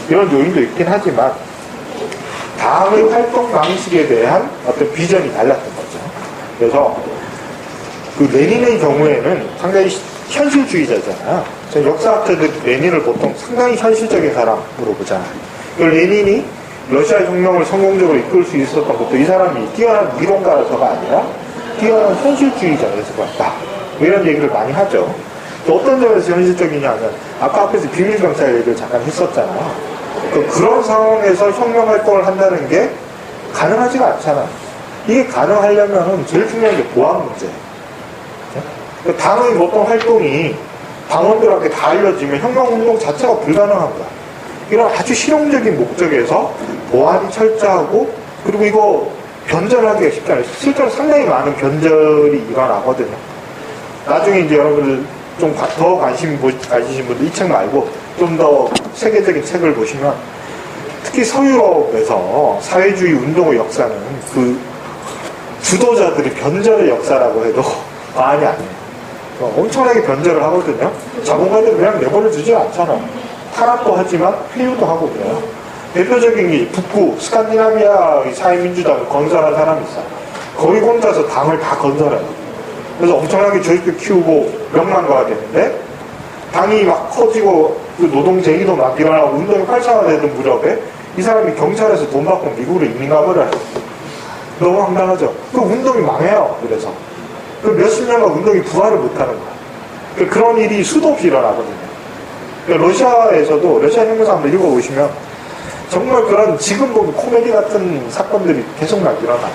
이런 요인도 있긴 하지만 당의 활동 방식에 대한 어떤 비전이 달랐던 거죠. 그래서 그 레닌의 경우에는 상당히 현실주의자잖아요. 역사학자들이 레닌을 보통 상당히 현실적인 사람으로 보잖아요. 레닌이 러시아 혁명을 성공적으로 이끌 수 있었던 것도 이 사람이 뛰어난 이론가라서가 아니라 뛰어난 현실주의자라서 그렇다. 이런 얘기를 많이 하죠. 또 어떤 점에서 현실적이냐면 아까 앞에서 비밀경찰 얘기를 잠깐 했었잖아요. 그런 상황에서 혁명활동을 한다는 게 가능하지가 않잖아요. 이게 가능하려면 제일 중요한 게 보안 문제예요. 당의 어떤 활동이 당원들한테 다 알려지면 혁명운동 자체가 불가능한 거야. 이런 아주 실용적인 목적에서 보안이 철저하고, 그리고 이거 변절하기가 쉽지 않아요. 실제로 상당히 많은 변절이 일어나거든요. 나중에 이제 여러분들 좀 더 관심 가지신 분들 이 책 말고 좀 더 세계적인 책을 보시면 특히 서유럽에서 사회주의 운동의 역사는 그 주도자들이 변절의 역사라고 해도 과언이 아니에요. 엄청나게 변절을 하거든요. 자본가들은 그냥 내버려두지 않잖아요. 탄압도 하지만 회유도 하고 그래요. 대표적인 게 북부 스칸디나비아의 사회민주당을 건설한 사람이 있어요. 거기 혼자서 당을 다 건설해요. 그래서 엄청나게 조직도 키우고 명망가가 되는데 당이 막 커지고 그 노동쟁이도 막 일어나고 운동이 활성화되던 무렵에 이 사람이 경찰에서 돈 받고 미국으로 이민 가버려요. 너무 황당하죠. 그 운동이 망해요. 그래서 그 몇십 년간 운동이 부활을 못하는 거야. 그런 일이 수도 없이 일어나거든요. 러시아에서도 러시아 혁명사 한번 읽어보시면 정말 그런 지금 보면 코미디 같은 사건들이 계속 막 일어나요.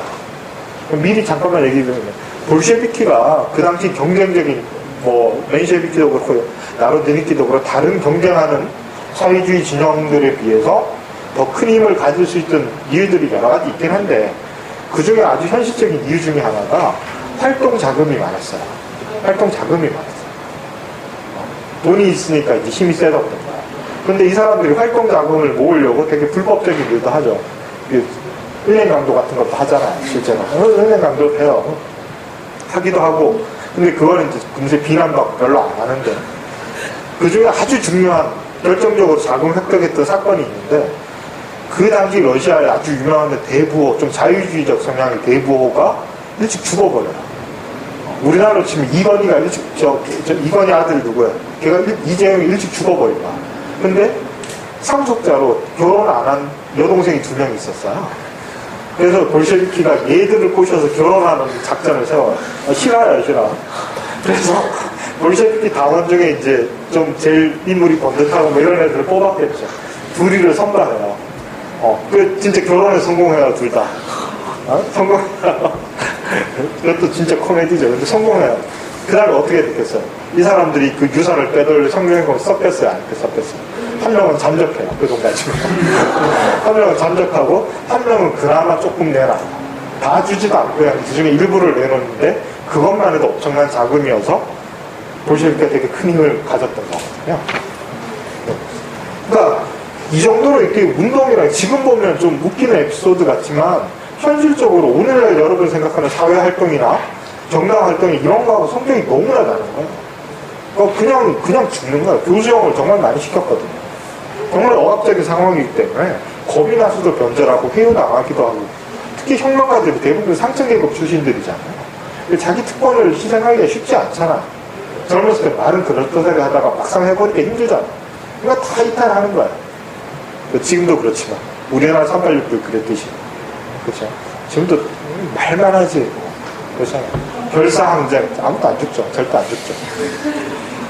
미리 잠깐만 얘기해드리면 볼셰비키가 그 당시 경쟁적인 뭐 멘셰비키도 그렇고 나로드니키도 그렇고 다른 경쟁하는 사회주의 진영들에 비해서 더 큰 힘을 가질 수 있던 이유들이 여러 가지 있긴 한데 그 중에 아주 현실적인 이유 중에 하나가 활동 자금이 많았어요. 활동 자금이 많았어요. 돈이 있으니까 이제 힘이 세졌던 거야. 근데 이 사람들이 활동 자금을 모으려고 되게 불법적인 일도 하죠. 은행 강도 같은 것도 하잖아요. 실제로 은행 강도 해요. 하기도 하고, 근데 그거는 이제 금세 비난받고 별로 안 하는데, 그 중에 아주 중요한, 결정적으로 자금 획득했던 사건이 있는데, 그 당시 러시아의 아주 유명한 대부호, 좀 자유주의적 성향의 대부호가 일찍 죽어버려요. 우리나라로 치면 이건희가 일찍, 이건희 아들 누구야? 걔가 이재용이 일찍 죽어버린 거야. 근데 상속자로 결혼 안 한 여동생이 2명 있었어요. 그래서 볼셰비키가 얘들을 꼬셔서 결혼하는 작전을 세워요. 싫어요. 그래서 볼셰비키 당원 중에 이제 좀 제일 인물이 번듯하고 뭐 이런 애들을 뽑았겠죠. 둘이를 선발해요. 그 진짜 결혼에 성공해요, 둘 다. 성공해요. 그것도 진짜 코미디죠. 근데 성공해요. 그 다음에 어떻게 됐겠어요? 이 사람들이 그 유산을 빼돌려 성경에 섞였어요? 안 섞였어요? 한 명은 잠적해요. 그 돈 가지고. 한 명은 잠적하고, 한 명은 그나마 조금 내놔. 다 주지도 않고요. 그 중에 일부를 내놓는데, 그것만 해도 엄청난 자금이어서, 볼셰비키가 되게 큰 힘을 가졌던 거거든요. 그러니까, 이 정도로 이렇게 운동이랑 지금 보면 좀 웃기는 에피소드 같지만, 현실적으로 오늘날 여러분 생각하는 사회활동이나 정당활동이 이런 거하고 성격이 너무나 다른 거예요. 그냥 죽는 거예요. 교수형을 정말 많이 시켰거든요. 정말 억압적인 상황이기 때문에 겁이 나서도 변절하고 회유당하기도 하고, 특히 혁명가들이 대부분 상층계급 출신들이잖아요. 자기 특권을 희생하기가 쉽지 않잖아. 젊었을 때 말은 그럴듯하게 하다가 막상 해보니까 힘들잖아. 그러니까 다 이탈하는 거야. 지금도 그렇지만 우리나라 386도 그랬듯이. 그렇죠. 지금도 말만 하지. 그렇잖아요. 별사항쟁. 아무도 안 죽죠. 절대 안 죽죠.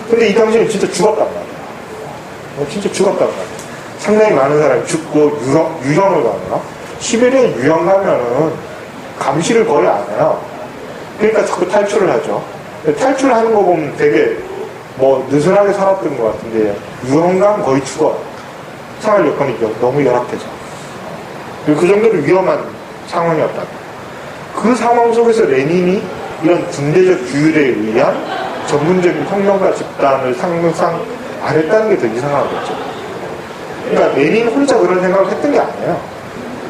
근데 이 당시에는 진짜 죽었단 말이에요. 진짜 죽었단 말이에요. 상당히 많은 사람이 죽고 유형을 가거나 시베리아 유형 가면은 감시를 거의 안 해요. 그러니까 자꾸 탈출을 하죠. 탈출하는 거 보면 되게 뭐 느슨하게 살았던 것 같은데 유형 가면 거의 죽어요. 생활 여건이 너무 열악해져. 그 정도로 위험한 상황이었다. 그 상황 속에서 레닌이 이런 군대적 규율에 의한 전문적인 혁명가 집단을 상상 안 했다는 게 더 이상하겠죠. 그러니까 레닌 혼자 그런 생각을 했던 게 아니에요.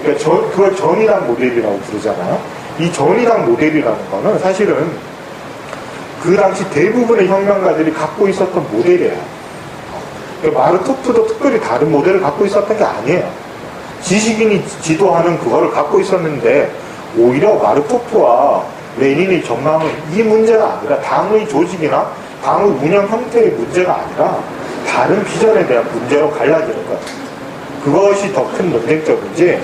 그러니까 그걸 전위당 모델이라고 부르잖아요. 이 전위당 모델이라는 거는 사실은 그 당시 대부분의 혁명가들이 갖고 있었던 모델이에요. 그러니까 마르토프도 특별히 다른 모델을 갖고 있었던 게 아니에요. 지식인이 지도하는 그거를 갖고 있었는데 오히려 마르토프와 레닌이 전망은 이 문제가 아니라 당의 조직이나 당의 운영 형태의 문제가 아니라 다른 비전에 대한 문제로 갈라지는 거예요. 그것이 더 큰 논쟁점이지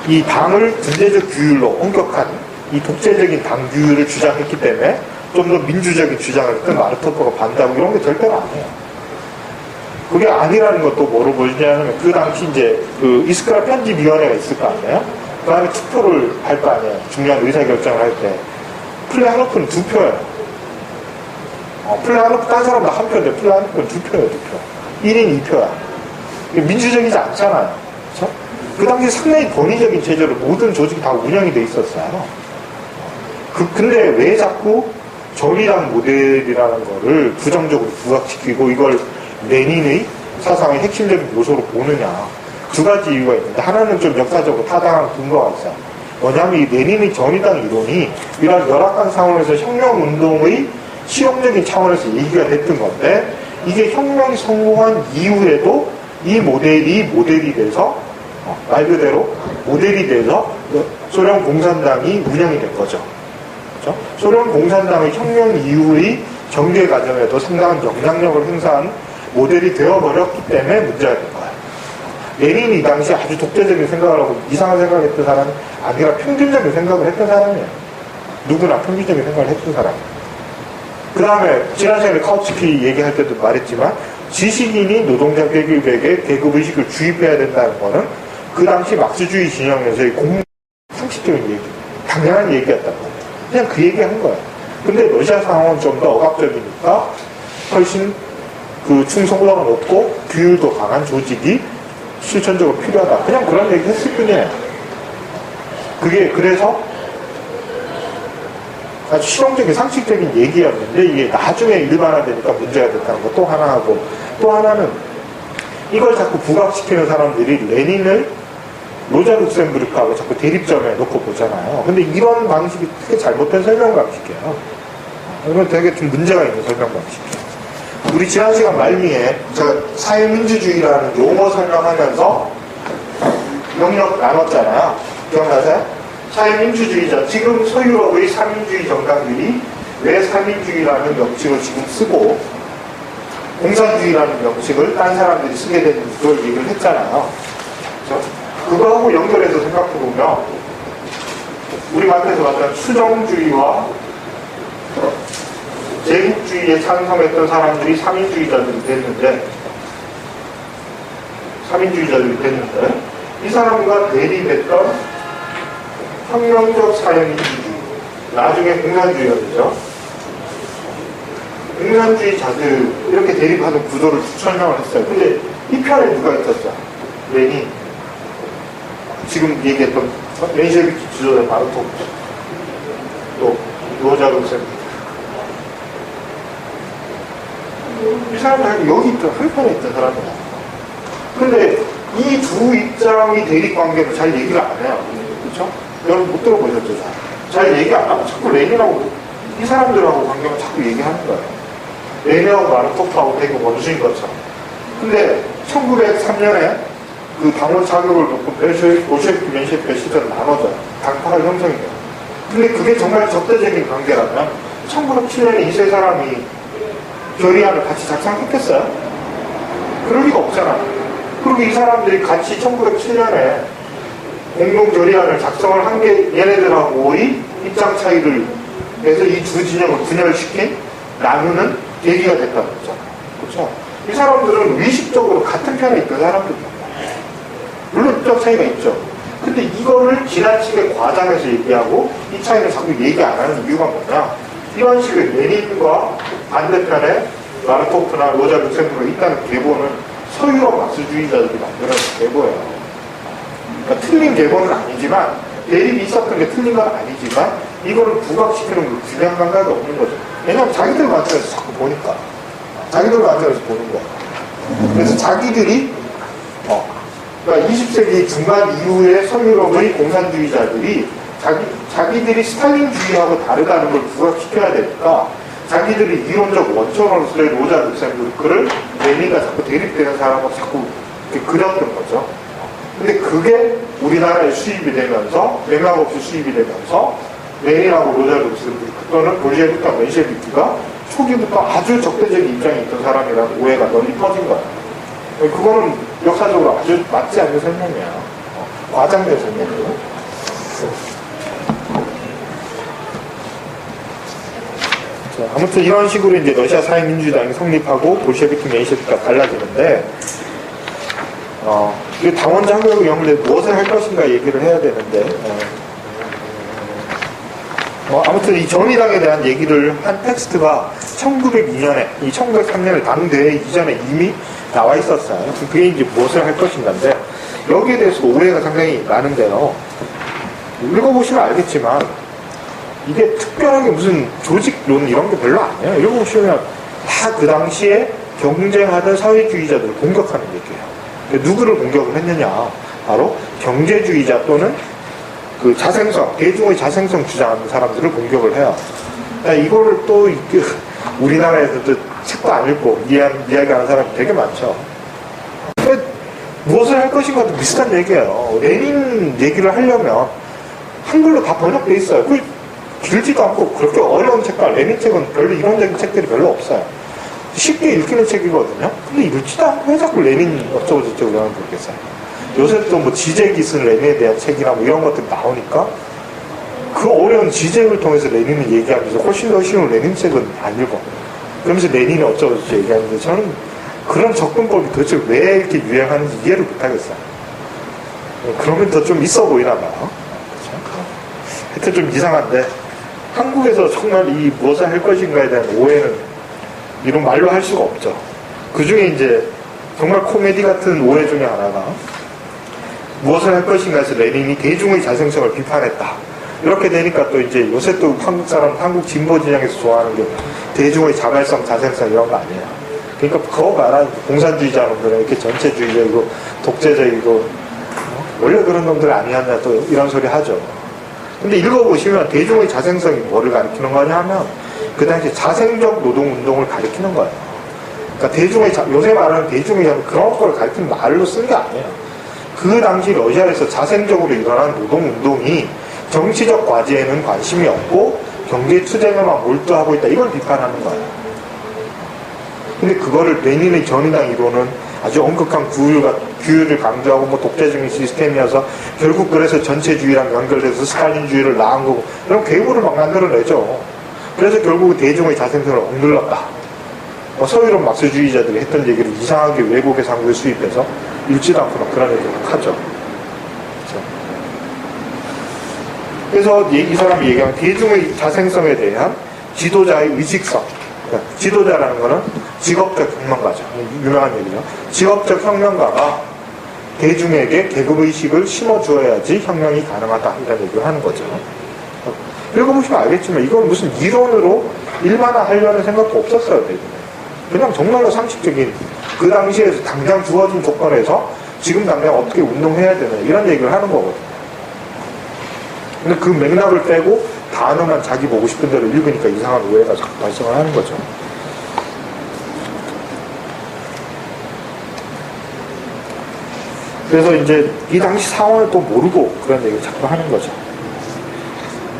이 당을 군대적 규율로 엄격한 이 독재적인 당 규율을 주장했기 때문에 좀 더 민주적인 주장을 했던 마르토프가 반대하고 이런 게 절대로 아니에요. 그게 아니라는 것도 뭐로 보이냐면 그 당시 이제 그 이스크라 편집위원회가 있을 거 아니에요? 그 다음에 투표를 할 거 아니에요? 중요한 의사결정을 할 때. 플레하노프는 2표예요. 플레하노프 딴 사람도 1표인데 플레하노프는 2표예요, 2표. 1인 2표야. 민주적이지 않잖아요. 그쵸? 그 당시 상당히 권위적인 체제로 모든 조직이 다 운영이 돼 있었어요. 근데 왜 자꾸 전위당 모델이라는 거를 부정적으로 부각시키고 이걸 레닌의 사상의 핵심적인 요소로 보느냐. 두 가지 이유가 있는데 하나는 좀 역사적으로 타당한 근거가 있어요. 뭐냐면 이 레닌의 전위당 이론이 이런 열악한 상황에서 혁명운동의 실용적인 차원에서 얘기가 됐던 건데 이게 혁명이 성공한 이후에도 이 모델이 돼서 말 그대로 모델이 돼서 소련 공산당이 운영이 된 거죠. 그렇죠? 소련 공산당의 혁명 이후의 정계 과정에도 상당한 영향력을 행사한 모델이 되어버렸기 때문에 문제가 된 거예요. 레닌이 이 당시 아주 독재적인 생각을 하고 이상한 생각을 했던 사람이 아니라 평균적인 생각을 했던 사람이에요. 누구나 평균적인 생각을 했던 사람이에요. 그 다음에 지난 시간에 카우츠키 얘기할 때도 말했지만 지식인이 노동자 계급에게 계급의식을 주입해야 된다는 거는 그 당시 막스주의 진영에서의 상식적인 얘기, 당연한 얘기였단 말이에요. 그냥 그 얘기 한 거예요. 근데 러시아 상황은 좀 더 억압적이니까 훨씬 그 충성도가 높고 규율도 강한 조직이 실천적으로 필요하다. 그냥 그런 얘기 했을 뿐이에요. 그게 그래서 아주 실용적인 상식적인 얘기였는데 이게 나중에 일반화되니까 문제가 됐다는 거 또 하나 하고 또 하나는 이걸 자꾸 부각시키는 사람들이 레닌을 로자 룩셈부르크하고 자꾸 대립점에 놓고 보잖아요. 근데 이런 방식이 되게 잘못된 설명 방식이에요. 이건 되게 좀 문제가 있는 설명 방식이에요. 우리 지난 시간 말미에 제가 사회민주주의라는 용어 설명하면서 영역 나눴잖아요. 기억나세요? 사회민주주의자, 지금 서유럽의 사민주의 정당들이 왜 사민주의라는 명칭을 지금 쓰고 공산주의라는 명칭을 딴 사람들이 쓰게 되는지 그걸 얘기를 했잖아요. 그렇죠? 그거하고 연결해서 생각해보면 우리 마트에서 말하는 수정주의와 제국주의에 찬성했던 사람들이 사민주의자들이 됐는데 이 사람과 대립했던 혁명적 사회민주주의 나중에 공산주의가 되죠. 공산주의자들 이렇게 대립하는 구도를 설명을 했어요. 근데 이 편에 누가 있었어요? 레닌, 지금 얘기했던 멘셰비키 지도자 마르토프, 또 로자 룩셈부르크. 이 사람들이 여기 있던 한편에 있던 사람이야. 근데 이 두 입장의 대립 관계를 잘 얘기를 안 해요. 그렇죠? 여러분 못 들어보셨죠? 잘 얘기 안 하고 자꾸 레닌하고 이 사람들하고 관계만 자꾸 얘기하는 거예요. 레닌하고 마르토프하고 되게 원수인 것처럼. 근데 1903년에 그 당원 자격을 놓고 볼셰비키 멘셰비키 시절을 나눠져요. 당파가 형성이 돼요. 근데 그게 정말 적대적인 관계라면 1907년에 이 세 사람이 결의안을 같이 작성했겠어요? 그럴 리가 없잖아요. 그리고 이 사람들이 같이 1907년에 공동 결의안을 작성을 한 게 얘네들하고의 입장 차이를 해서 이 두 진영을 분열시킨 나누는 계기가 됐다는 거잖아요. 그렇죠? 이 사람들은 의식적으로 같은 편에 있던 사람들입니다. 물론 입장 차이가 있죠. 근데 이거를 지나치게 과장해서 얘기하고 이 차이를 자꾸 얘기 안 하는 이유가 뭐냐? 이런 식의 레닌과 반대편에 마르코프나 로자 룩셈부르가 있다는 계보는 서유럽 막스주의자들이 만드는 계보예요. 그러니까 틀린 계보는 아니지만 대립이 있었던 게 틀린 건 아니지만 이거를 부각시키는 그 균형 감각이 없는 거죠. 왜냐하면 자기들 관점에서 자꾸 보니까 자기들 관점에서 보는 거야. 그래서 자기들이 그러니까 20세기 중반 이후에 서유럽의 공산주의자들이 자기들이 스탈린주의하고 다르다는 걸 부각시켜야 되니까 자기들이 이론적 원천으로서의 로자 룩셈부르크를 레닌과 자꾸 대립되는 사람하고 자꾸 이렇게 그렸던 거죠. 근데 그게 우리나라에 수입이 되면서 맥락 없이 수입이 되면서 레닌하고 로자 룩셈부르크 또는 볼셰비크와 멘셰비키가 초기부터 아주 적대적인 입장이 있던 사람이라는 오해가 널리 퍼진 거예요. 그거는 역사적으로 아주 맞지 않는 설명이야. 과장된 설명이에요. 아무튼 이런 식으로 이제 러시아 사회민주당이 성립하고 볼셰비키, 멘셰비키가 갈라지는데, 이 당원자 학력을 영을 무엇을 할 것인가 얘기를 해야 되는데, 아무튼 이 정의당에 대한 얘기를 한 텍스트가 1902년에, 이 1903년에 당대회 이전에 이미 나와 있었어요. 그게 이제 무엇을 할 것인가인데, 여기에 대해서 오해가 상당히 많은데요. 읽어보시면 알겠지만, 이게 특별하게 무슨 조직론 이런 게 별로 아니에요. 읽어보시면 다 그 당시에 경쟁하던 사회주의자들을 공격하는 얘기예요. 누구를 공격을 했느냐. 바로 경제주의자 또는 그 자생성, 대중의 자생성 주장하는 사람들을 공격을 해요. 그러니까 이거를 또 우리나라에서도 책도 안 읽고 이야기하는 사람이 되게 많죠. 무엇을 할 것인가도 비슷한 얘기예요. 레닌 얘기를 하려면 한글로 다 번역돼 있어요. 길지도 않고 그렇게 어려운 책과 레닌 책은 별로 이론적인 책들이 별로 없어요. 쉽게 읽히는 책이거든요. 근데 읽지도 않고 왜 자꾸 레닌 어쩌고저쩌고 그러는 모르겠어요. 요새 또 뭐 지젝이 쓴 레닌에 대한 책이나 뭐 이런 것들이 나오니까 그 어려운 지젝을 통해서 레닌을 얘기하면서 훨씬 더 쉬운 레닌 책은 안 읽어. 그러면서 레닌이 어쩌고저쩌고 얘기하는데 저는 그런 접근법이 도대체 왜 이렇게 유행하는지 이해를 못하겠어요. 그러면 더 좀 있어 보이나 봐요. 하여튼 좀 이상한데 한국에서 정말 이 무엇을 할 것인가에 대한 오해는 이런 말로 할 수가 없죠. 그 중에 이제 정말 코미디 같은 오해 중에 하나가 무엇을 할 것인가에서 레닌이 대중의 자생성을 비판했다. 이렇게 되니까 또 이제 요새 또 한국 사람, 한국 진보 진영에서 좋아하는 게 대중의 자발성, 자생성 이런 거 아니에요. 그러니까 그거 말하는 공산주의자놈들은 이렇게 전체주의적이고 독재적이고 원래 그런 놈들 아니었냐 또 이런 소리 하죠. 근데 읽어보시면 대중의 자생성이 뭐를 가리키는 거냐 하면 그 당시 자생적 노동운동을 가리키는 거예요. 그러니까 대중의 요새 말하는 대중의 그런 걸 가리키는 말로 쓰는 게 아니에요. 그 당시 러시아에서 자생적으로 일어난 노동운동이 정치적 과제에는 관심이 없고 경제 투쟁에만 몰두하고 있다. 이걸 비판하는 거예요. 근데 그거를 레닌의 정의당 이론은 아주 엄격한 규율을 강조하고 뭐 독재적인 시스템이어서 결국 그래서 전체주의랑 연결돼서 스탈린주의를 낳은 거고 이런 괴물을 막 만들어내죠. 그래서 결국 대중의 자생성을 억눌렀다. 서유럽 막스주의자들이 했던 얘기를 이상하게 외국의 상부에 수입해서 읽지도 않고 막 그런 얘기를 하죠. 그래서 이 사람이 얘기하는 대중의 자생성에 대한 지도자의 의식성. 그러니까 지도자라는 거는 직업적 혁명가죠. 유명한 얘기죠. 직업적 혁명가가 대중에게 계급의식을 심어주어야지 혁명이 가능하다. 이런 얘기를 하는 거죠. 읽어보시면 알겠지만 이건 무슨 이론으로 일반화하려는 생각도 없었어요. 그냥 정말로 상식적인 그 당시에서 당장 주어진 조건에서 지금 당장 어떻게 운동해야 되나 이런 얘기를 하는 거거든요. 근데 그 맥락을 빼고 단어만 자기 보고 싶은 대로 읽으니까 이상한 오해가 자꾸 발생을 하는 거죠. 그래서 이제 이 당시 상황을 또 모르고 그런 얘기를 자꾸 하는 거죠.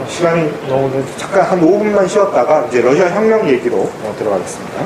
시간이 너무 잠깐 한 5분만 쉬었다가 이제 러시아 혁명 얘기로 들어가겠습니다.